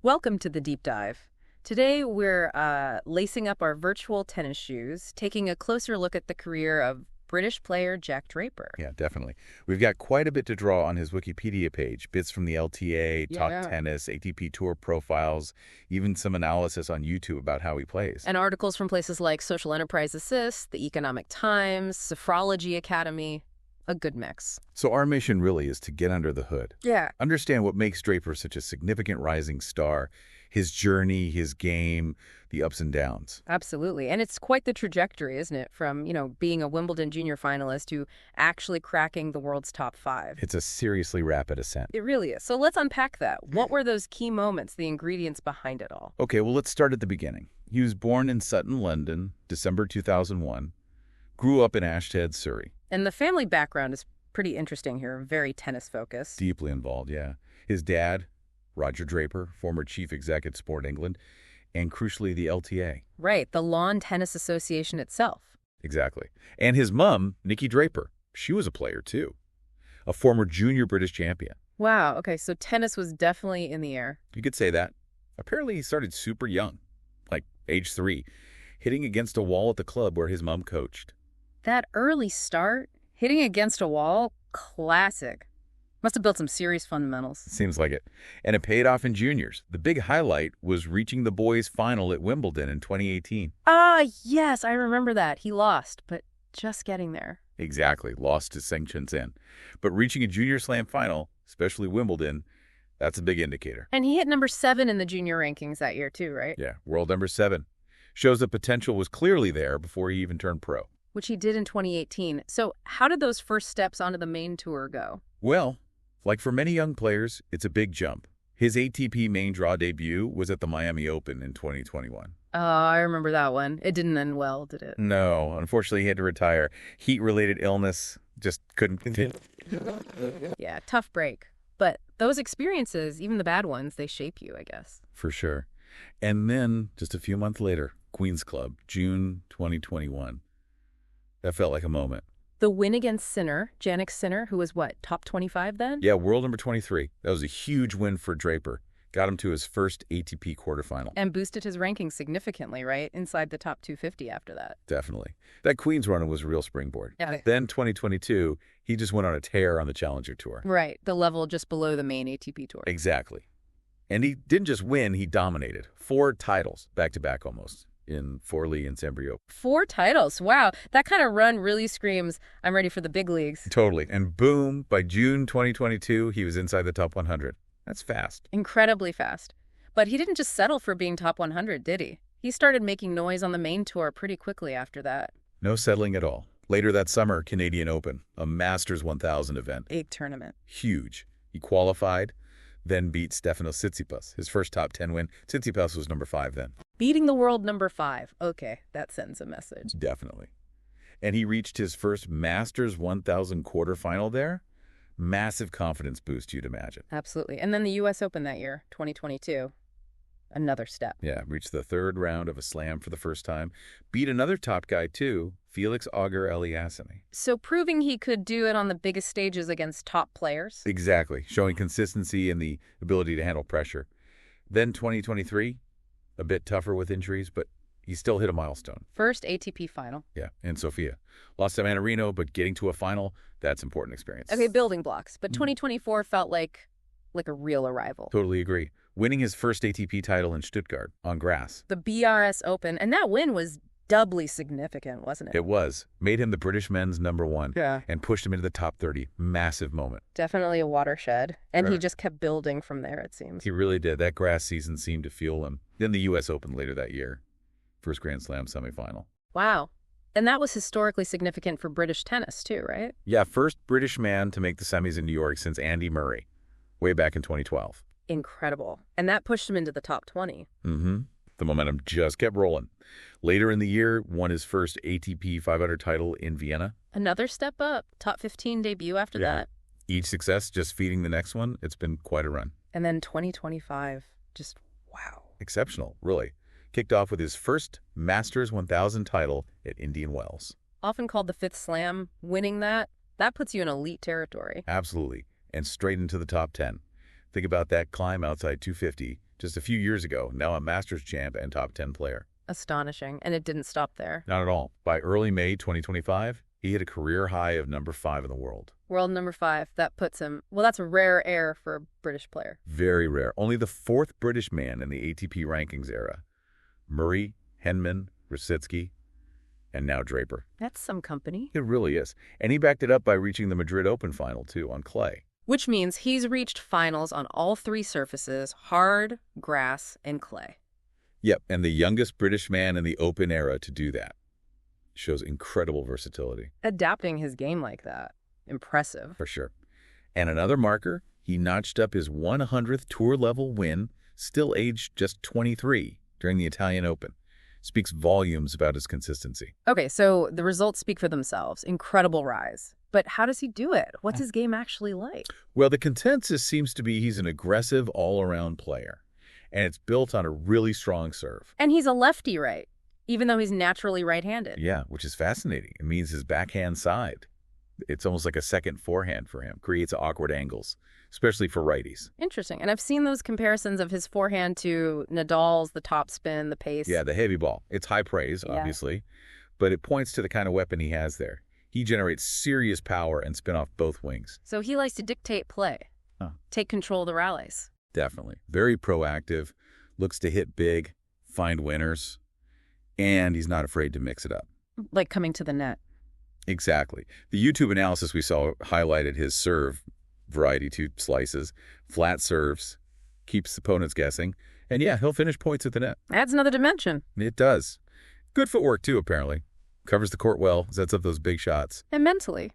Welcome to the deep dive. Today we're lacing up our virtual tennis shoes, taking a closer look at the career of British player Jack Draper. Yeah, definitely. We've got quite a bit to draw on his Wikipedia page. Bits from the LTA, Talk Yeah. Tennis, ATP Tour profiles, even some analysis on YouTube about how he plays. And articles from places like Social Enterprise Assist, the Economic Times, Sophrology Academy. A good mix. So our mission really is to get under the hood. Yeah. Understand what makes Draper such a significant rising star, his journey, his game, the ups and downs. Absolutely. And it's quite the trajectory, isn't it? From, being a Wimbledon junior finalist to actually cracking the world's top 5. It's a seriously rapid ascent. It really is. So let's unpack that. What were those key moments, the ingredients behind it all? Okay, well, let's start at the beginning. He was born in Sutton, London, December 2001. Grew up in Ashted, Surrey. And the family background is pretty interesting here, very tennis-focused. Deeply involved, yeah. His dad, Roger Draper, former chief exec at Sport England, and crucially the LTA. Right, the Lawn Tennis Association itself. Exactly. And his mom, Nicky Draper, she was a player too. A former junior British champion. Wow, okay, so tennis was definitely in the air. You could say that. Apparently he started super young, like age 3, hitting against a wall at the club where his mom coached. That early start, hitting against a wall, classic. Must have built some serious fundamentals. Seems like it. And it paid off in juniors. The big highlight was reaching the boys' final at Wimbledon in 2018. Ah, yes, I remember that. He lost, but just getting there. Exactly. Lost to Seng Chen. But reaching a junior slam final, especially Wimbledon, that's a big indicator. And he hit number 7 in the junior rankings that year too, right? Yeah, world number 7. Shows the potential was clearly there before he even turned pro. Which he did in 2018. So how did those first steps onto the main tour go? Well, like for many young players, it's a big jump. His ATP main draw debut was at the Miami Open in 2021. Oh, I remember that one. It didn't end well, did it? No, unfortunately he had to retire. Heat-related illness, just couldn't continue. Yeah, tough break. But those experiences, even the bad ones, they shape you, I guess. For sure. And then, just a few months later, Queen's Club, June 2021. That felt like a moment. The win against Sinner, Jannik Sinner, who was what, top 25 then? Yeah, world number 23. That was a huge win for Draper. Got him to his first ATP quarterfinal. And boosted his ranking significantly, right? Inside the top 250 after that. Definitely. That Queen's run was a real springboard. Yeah. Then 2022, he just went on a tear on the Challenger Tour. Right, the level just below the main ATP Tour. Exactly. And he didn't just win, he dominated. 4 titles, back-to-back almost, in Forlì and Sambrio. 4 titles. Wow. That kind of run really screams, I'm ready for the big leagues. Totally. And boom, by June 2022, he was inside the top 100. That's fast. Incredibly fast. But he didn't just settle for being top 100, did he? He started making noise on the main tour pretty quickly after that. No settling at all. Later that summer, Canadian Open, a Masters 1000 event. Big tournament. Huge. He qualified, then beat Stefanos Tsitsipas, his first top 10 win. Tsitsipas was number 5 then. Beating the world number 5. Okay, that sends a message. Definitely. And he reached his first Masters 1000 quarterfinal there. Massive confidence boost, you'd imagine. Absolutely. And then the U.S. Open that year, 2022. Another step. Yeah, reached the 3rd round of a slam for the first time. Beat another top guy, too, Felix Auger-Aliassime. So proving he could do it on the biggest stages against top players? Exactly, showing consistency and the ability to handle pressure. Then 2023, a bit tougher with injuries, but he still hit a milestone. First ATP final. Yeah, in Sofia. Lost to Mannarino, but getting to a final, that's important experience. Okay, building blocks. But 2024 felt like a real arrival. Totally agree. Winning his first ATP title in Stuttgart on grass. The BRS Open, and that win was doubly significant, wasn't it? It was. Made him the British men's number 1. Yeah. And pushed him into the top 30. Massive moment. Definitely a watershed. And he Right. just kept building from there, it seems. He really did. That grass season seemed to fuel him. Then the U.S. Open later that year. First Grand Slam semifinal. Wow. And that was historically significant for British tennis, too, right? Yeah, first British man to make the semis in New York since Andy Murray, way back in 2012. Incredible. And that pushed him into the top 20. Mm-hmm. The momentum just kept rolling. Later in the year, won his first ATP 500 title in Vienna. Another step up. Top 15 debut after that. Each success just feeding the next one. It's been quite a run. And then 2025. Just wow. Exceptional, really. Kicked off with his first Masters 1000 title at Indian Wells. Often called the 5th slam, winning that puts you in elite territory. Absolutely. And straight into the top 10. Think about that climb outside 250 just a few years ago, now a Masters champ and top 10 player. Astonishing. And it didn't stop there. Not at all. By early May 2025, he hit a career high of number 5 in the world. World number 5. That puts him, well, that's a rare air for a British player. Very rare. Only the 4th British man in the ATP rankings era. Murray, Henman, Rosicki, and now Draper. That's some company. It really is. And he backed it up by reaching the Madrid Open final, too, on clay. Which means he's reached finals on all 3 surfaces, hard, grass, and clay. Yep, and the youngest British man in the Open era to do that. Shows incredible versatility. Adapting his game like that. Impressive. For sure. And another marker, he notched up his 100th tour-level win, still aged just 23, during the Italian Open. Speaks volumes about his consistency. Okay, so the results speak for themselves. Incredible rise. But how does he do it? What's his game actually like? Well, the consensus seems to be he's an aggressive all-around player, and it's built on a really strong serve. And he's a lefty, right? Even though he's naturally right-handed. Yeah, which is fascinating. It means his backhand side. It's almost like a second forehand for him. Creates awkward angles, especially for righties. Interesting. And I've seen those comparisons of his forehand to Nadal's, the topspin, the pace. Yeah, the heavy ball. It's high praise, obviously, but it points to the kind of weapon he has there. He generates serious power and spin off both wings. So he likes to dictate play, take control of the rallies. Definitely. Very proactive, looks to hit big, find winners, and he's not afraid to mix it up. Like coming to the net. Exactly. The YouTube analysis we saw highlighted his serve variety, 2 slices, flat serves, keeps opponents guessing, and yeah, he'll finish points at the net. Adds another dimension. It does. Good footwork, too, apparently. Covers the court well, sets up those big shots. And mentally.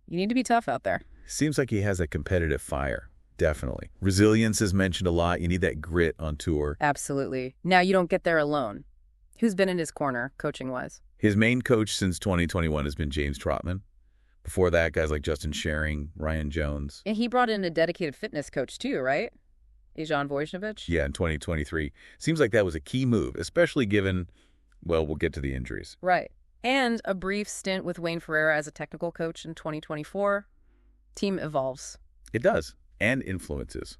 You need to be tough out there. Seems like he has a competitive fire. Definitely. Resilience is mentioned a lot. You need that grit on tour. Absolutely. Now, you don't get there alone. Who's been in his corner, coaching-wise? His main coach since 2021 has been James Trotman. Before that, guys like Justin Schering, Ryan Jones. And he brought in a dedicated fitness coach, too, right? Ijan Vojnovic? Yeah, in 2023. Seems like that was a key move, especially given, well, we'll get to the injuries. Right. And a brief stint with Wayne Ferreira as a technical coach in 2024. Team evolves. It does. And influences.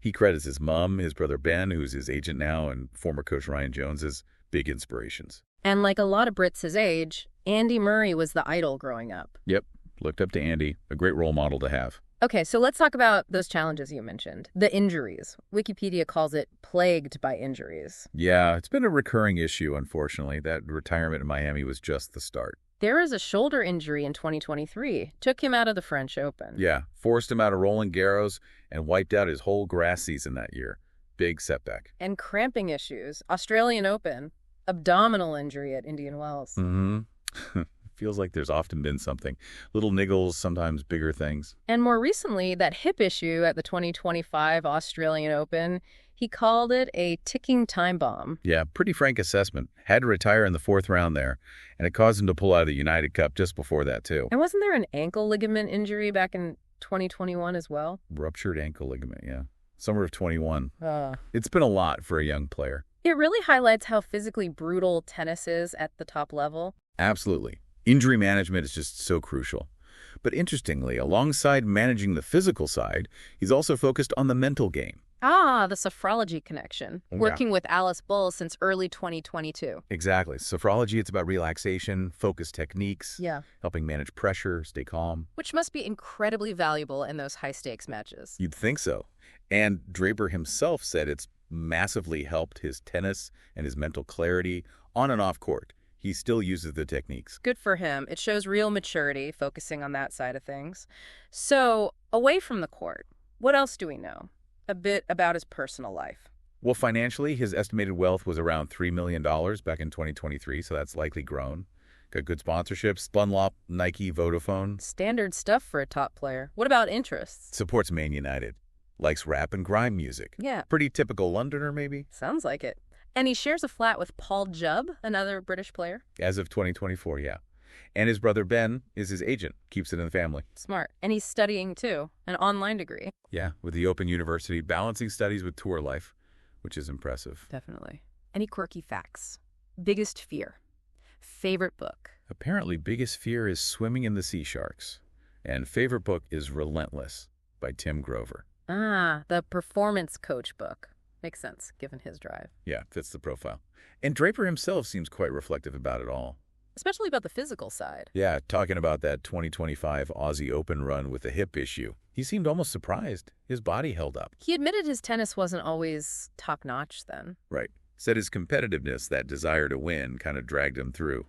He credits his mom, his brother Ben, who's his agent now, and former coach Ryan Jones as big inspirations. And like a lot of Brits his age, Andy Murray was the idol growing up. Yep. Looked up to Andy. A great role model to have. Okay, so let's talk about those challenges you mentioned. The injuries. Wikipedia calls it plagued by injuries. Yeah, it's been a recurring issue, unfortunately. That retirement in Miami was just the start. There was a shoulder injury in 2023. Took him out of the French Open. Yeah, forced him out of Roland Garros and wiped out his whole grass season that year. Big setback. And cramping issues. Australian Open. Abdominal injury at Indian Wells. Mm-hmm. Feels like there's often been something. Little niggles, sometimes bigger things. And more recently, that hip issue at the 2025 Australian Open, he called it a ticking time bomb. Yeah, pretty frank assessment. Had to retire in the 4th round there, and it caused him to pull out of the United Cup just before that, too. And wasn't there an ankle ligament injury back in 2021 as well? Ruptured ankle ligament, yeah. Summer of 21. It's been a lot for a young player. It really highlights how physically brutal tennis is at the top level. Absolutely. Injury management is just so crucial. But interestingly, alongside managing the physical side, he's also focused on the mental game. Ah, the sophrology connection. Working with Alice Bull since early 2022. Exactly. Sophrology, it's about relaxation, focused techniques, helping manage pressure, stay calm. Which must be incredibly valuable in those high-stakes matches. You'd think so. And Draper himself said it's massively helped his tennis and his mental clarity on and off court. He still uses the techniques. Good for him. It shows real maturity, focusing on that side of things. So, away from the court, what else do we know? A bit about his personal life. Well, financially, his estimated wealth was around $3 million back in 2023, so that's likely grown. Got good sponsorships, Dunlop, Nike, Vodafone. Standard stuff for a top player. What about interests? Supports Man United. Likes rap and grime music. Yeah. Pretty typical Londoner, maybe? Sounds like it. And he shares a flat with Paul Jubb, another British player. As of 2024, yeah. And his brother Ben is his agent, keeps it in the family. Smart. And he's studying, too, an online degree. Yeah, with the Open University, balancing studies with tour life, which is impressive. Definitely. Any quirky facts? Biggest fear? Favorite book? Apparently, biggest fear is swimming in the sea sharks. And favorite book is Relentless by Tim Grover. Ah, the performance coach book. Makes sense, given his drive. Yeah, fits the profile. And Draper himself seems quite reflective about it all. Especially about the physical side. Yeah, talking about that 2025 Aussie Open run with the hip issue. He seemed almost surprised. His body held up. He admitted his tennis wasn't always top-notch then. Right. Said his competitiveness, that desire to win, kind of dragged him through.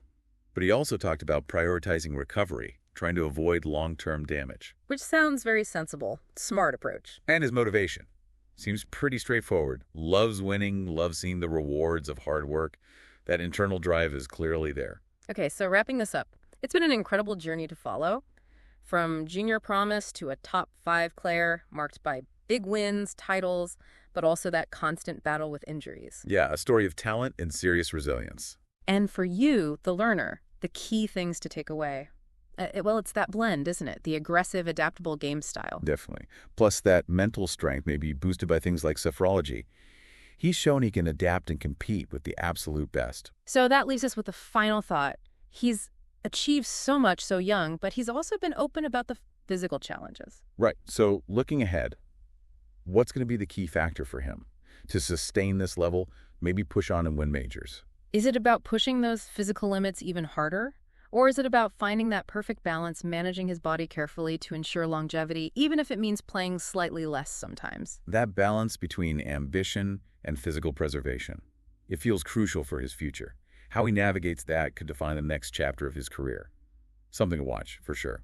But he also talked about prioritizing recovery, trying to avoid long-term damage. Which sounds very sensible. Smart approach. And his motivation. Seems pretty straightforward. Loves winning, loves seeing the rewards of hard work. That internal drive is clearly there. Okay, so wrapping this up, it's been an incredible journey to follow. From junior promise to a top 5 player marked by big wins, titles, but also that constant battle with injuries. Yeah, a story of talent and serious resilience. And for you, the learner, the key things to take away. Well, it's that blend, isn't it? The aggressive, adaptable game style. Definitely. Plus that mental strength may be boosted by things like sophrology. He's shown he can adapt and compete with the absolute best. So that leaves us with a final thought. He's achieved so much so young, but he's also been open about the physical challenges. Right. So looking ahead, what's going to be the key factor for him to sustain this level, maybe push on and win majors? Is it about pushing those physical limits even harder? Or is it about finding that perfect balance, managing his body carefully to ensure longevity, even if it means playing slightly less sometimes? That balance between ambition and physical preservation. It feels crucial for his future. How he navigates that could define the next chapter of his career. Something to watch, for sure.